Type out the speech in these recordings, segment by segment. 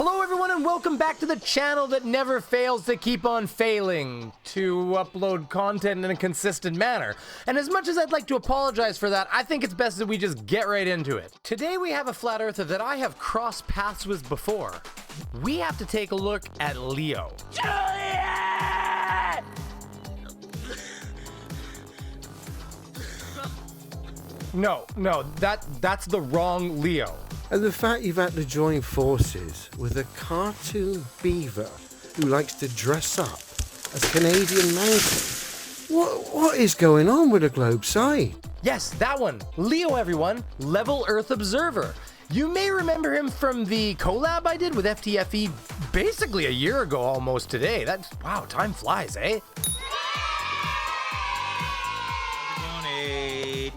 Hello everyone and welcome back to the channel that never fails to keep on failing to upload content in a consistent manner. And as much as I'd like to apologize for that, I think it's best that we just get right into it. Today we have a flat earther that I have crossed paths with before. We have to take a look at Leo. Juliet! No, that's the wrong Leo. And the fact you've had to join forces with a cartoon beaver who likes to dress up as Canadian mountain. What is going on with the globe side? Yes, that one. Leo, everyone. Level Earth Observer. You may remember him from the collab I did with FTFE basically a year ago almost today. Wow, time flies, eh?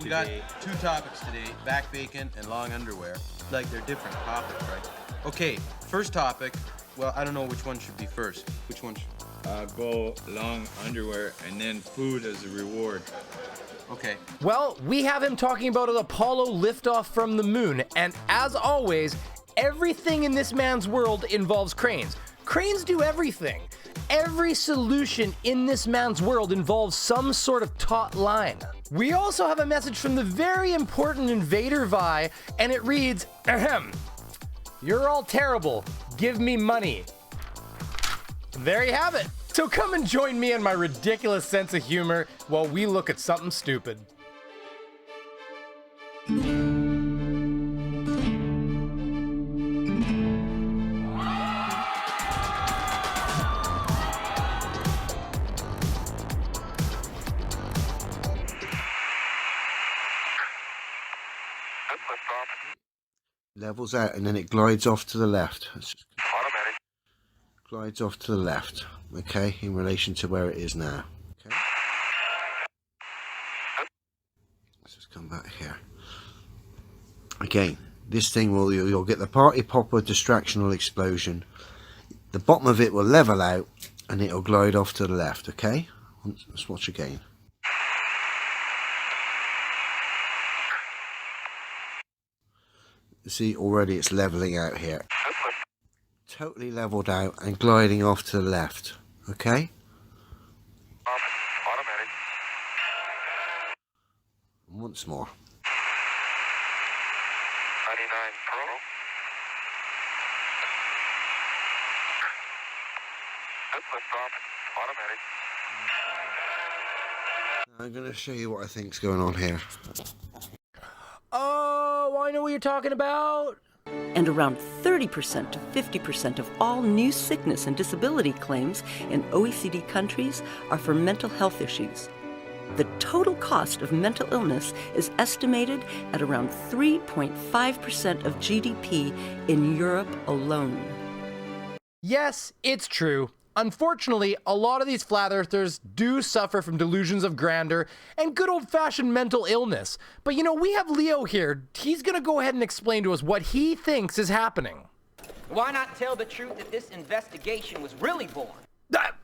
We got two topics today, back bacon and long underwear. Like, they're different topics, right? Okay, first topic. Well, I don't know which one should be first. Which one should... Go long underwear and then food as a reward. Okay. Well, we have him talking about an Apollo liftoff from the moon, and as always, everything in this man's world involves cranes. Cranes do everything. Every solution in this man's world involves some sort of taut line. We also have a message from the very important InvaderVie, and it reads, ahem, "You're all terrible. Give me money." There you have it. So come and join me in my ridiculous sense of humor while we look at something stupid. Levels out and then it glides off to the left. Automatic. Glides off to the left, okay, in relation to where it is now. Okay. Let's just come back here. Again, this thing you'll get the party popper distractional explosion. The bottom of it will level out and it'll glide off to the left, okay? Let's watch again. See, already it's leveling out here. Totally leveled out and gliding off to the left. Okay? Automatic. And once more. 99 Pro. Liftoff. Automatic. I'm going to show you what I think's going on here. Oh, I know what you're talking about. And around 30% to 50% of all new sickness and disability claims in OECD countries are for mental health issues. The total cost of mental illness is estimated at around 3.5% of GDP in Europe alone. Yes, it's true. Unfortunately, a lot of these flat earthers do suffer from delusions of grandeur and good old-fashioned mental illness. But you know, we have Leo here. He's gonna go ahead and explain to us what he thinks is happening. Why not tell the truth that this investigation was really born?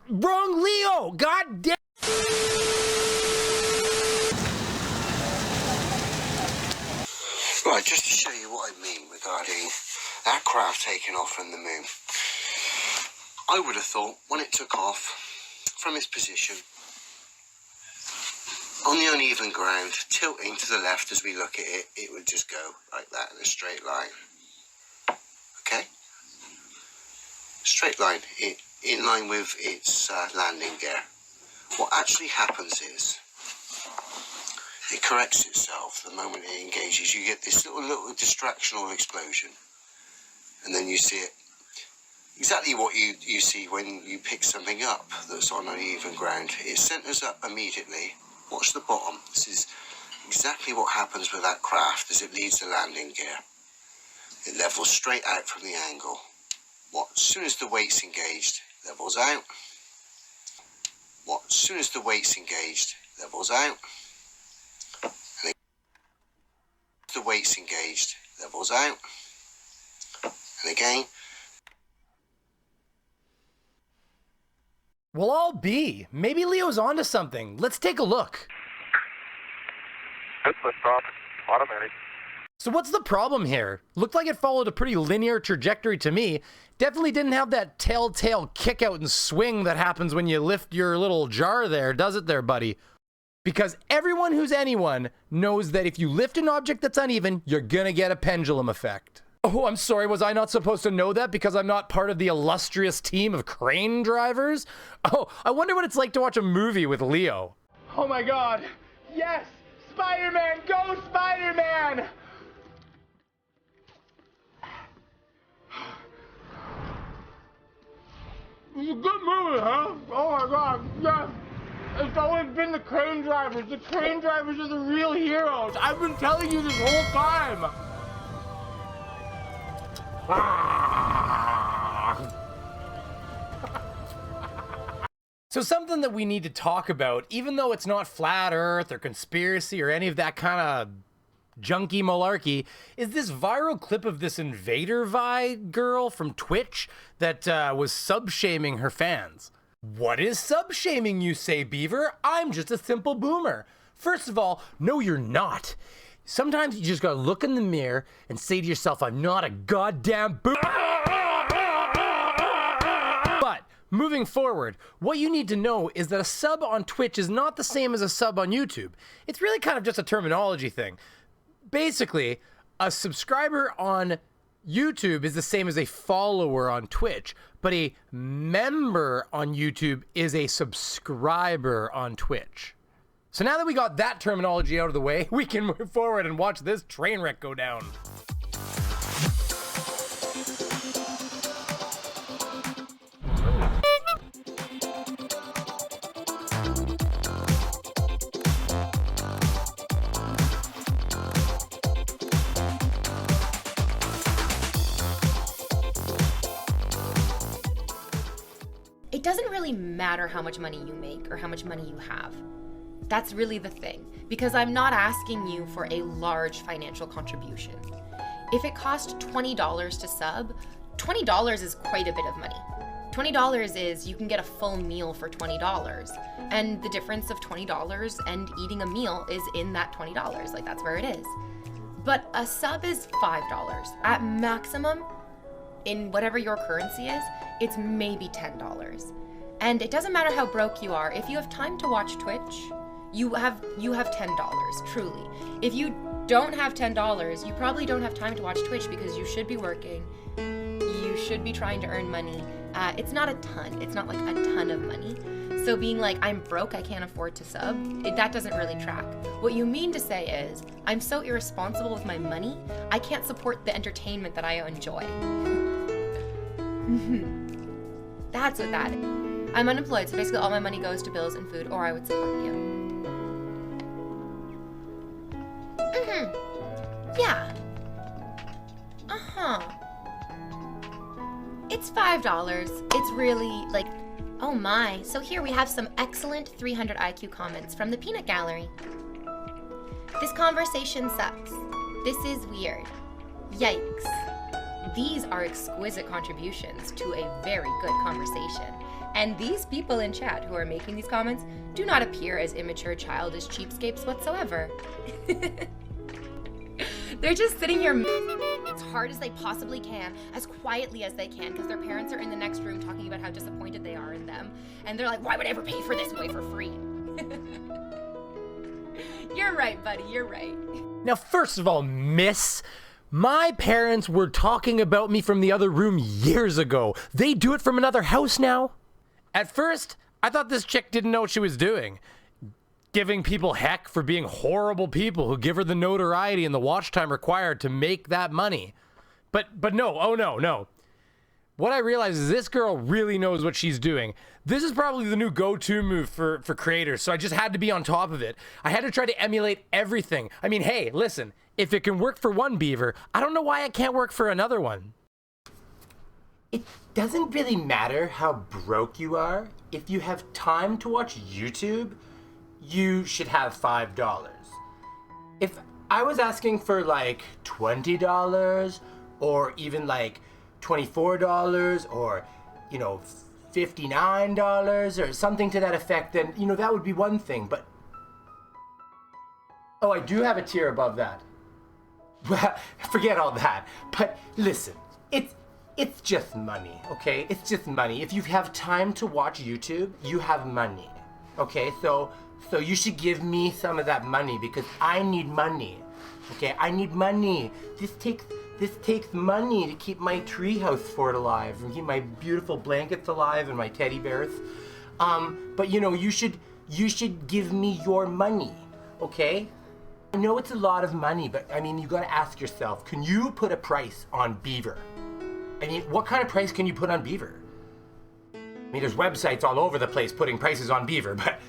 Wrong Leo! God damn! Right, just to show you what I mean regarding that craft taking off from the moon. I would have thought when it took off from its position on the uneven ground, tilting to the left as we look at it, it would just go like that in a straight line. Okay? Straight line, in line with its landing gear. What actually happens is it corrects itself the moment it engages. You get this little distractional explosion, and then you see it. Exactly what you see when you pick something up that's on uneven ground. It centres up immediately. Watch the bottom. This is exactly what happens with that craft as it leaves the landing gear. It levels straight out from the angle. As soon as the weight's engaged, levels out. As soon as the weight's engaged, levels out. And the weight's engaged, levels out. And again. Well, I'll be. Maybe Leo's onto something. Let's take a look. Liftoff. Automatic. So what's the problem here? Looked like it followed a pretty linear trajectory to me. Definitely didn't have that telltale kick out and swing that happens when you lift your little jar there, does it there, buddy? Because everyone who's anyone knows that if you lift an object that's uneven, you're gonna get a pendulum effect. Oh, I'm sorry, was I not supposed to know that because I'm not part of the illustrious team of crane drivers? Oh, I wonder what it's like to watch a movie with Leo. Oh my god, yes! Spider-Man, go Spider-Man! It's a good movie, huh? Oh my god, yes! It's always been the crane drivers. The crane drivers are the real heroes. I've been telling you this whole time. So something that we need to talk about, even though it's not flat earth or conspiracy or any of that kind of junky malarkey, is this viral clip of this InvaderVie girl from Twitch that was sub-shaming her fans. What is sub-shaming, you say, Beaver? I'm just a simple boomer. First of all, no, you're not. Sometimes you just gotta look in the mirror and say to yourself, I'm not a goddamn boomer. But moving forward, what you need to know is that a sub on Twitch is not the same as a sub on YouTube. It's really kind of just a terminology thing. Basically, a subscriber on YouTube is the same as a follower on Twitch, but a member on YouTube is a subscriber on Twitch. So now that we got that terminology out of the way, we can move forward and watch this train wreck go down. It doesn't really matter how much money you make or how much money you have. That's really the thing, because I'm not asking you for a large financial contribution. If it costs $20 to sub, $20 is quite a bit of money. $20 is you can get a full meal for $20, and the difference of $20 and eating a meal is in that $20, like that's where it is. But a sub is $5. At maximum, in whatever your currency is, it's maybe $10. And it doesn't matter how broke you are, if you have time to watch Twitch, you have $10, truly. If you don't have $10, you probably don't have time to watch Twitch because you should be working, you should be trying to earn money. It's not a ton, it's not like a ton of money. So being like, I'm broke, I can't afford to sub, that doesn't really track. What you mean to say is, I'm so irresponsible with my money, I can't support the entertainment that I enjoy. That's what that is. I'm unemployed, so basically all my money goes to bills and food, or I would support you. Yeah. It's $5. It's really, like, oh my. So here we have some excellent 300 IQ comments from the Peanut Gallery. This conversation sucks. This is weird. Yikes. These are exquisite contributions to a very good conversation. And these people in chat who are making these comments do not appear as immature, childish cheapskates whatsoever. They're just sitting here as hard as they possibly can, as quietly as they can, because their parents are in the next room talking about how disappointed they are in them. And they're like, why would I ever pay for this way for free? You're right, buddy, you're right. Now, first of all, miss, my parents were talking about me from the other room years ago. They do it from another house now. At first, I thought this chick didn't know what she was doing. Giving people heck for being horrible people who give her the notoriety and the watch time required to make that money. But no, oh no. What I realize is this girl really knows what she's doing. This is probably the new go-to move for creators, so I just had to be on top of it. I had to try to emulate everything. I mean, hey, listen, if it can work for one Beaver, I don't know why it can't work for another one. It doesn't really matter how broke you are. If you have time to watch YouTube, you should have $5. If I was asking for like $20 or even like $24 or, $59 or something to that effect, then, that would be one thing. But, oh, I do have a tier above that. Well, forget all that. But listen, it's just money, okay? It's just money. If you have time to watch YouTube, you have money, okay? So you should give me some of that money because I need money, okay? I need money. This takes money to keep my treehouse fort alive and keep my beautiful blankets alive and my teddy bears. But you know, you should give me your money, okay? I know it's a lot of money, but I mean, you gotta ask yourself, can you put a price on Beaver? I mean, what kind of price can you put on Beaver? I mean, there's websites all over the place putting prices on Beaver, but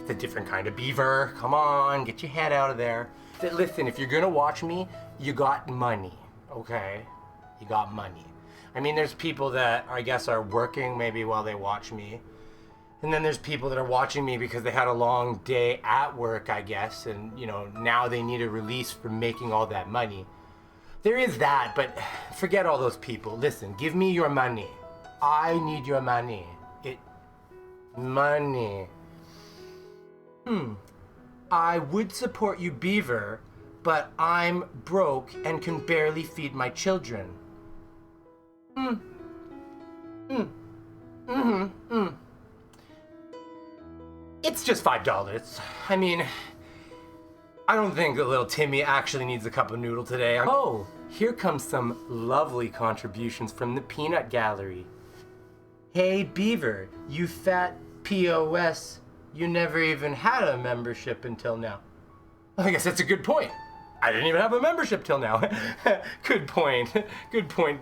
it's a different kind of beaver. Come on, get your head out of there. Listen, if you're gonna watch me, you got money, okay? You got money. I mean, there's people that I guess are working maybe while they watch me. And then there's people that are watching me because they had a long day at work, I guess, and you know, now they need a release from making all that money. There is that, but forget all those people. Listen, give me your money. I need your money. Money. I would support you, Beaver, but I'm broke and can barely feed my children. It's just $5. I mean, I don't think that little Timmy actually needs a cup of noodle today. Oh, here comes some lovely contributions from the Peanut Gallery. Hey Beaver, you fat POS, you never even had a membership until now. I guess that's a good point. I didn't even have a membership till now. Good point. Good point,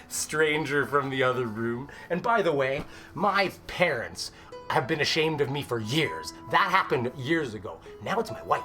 stranger from the other room. And by the way, my parents have been ashamed of me for years. That happened years ago. Now it's my wife.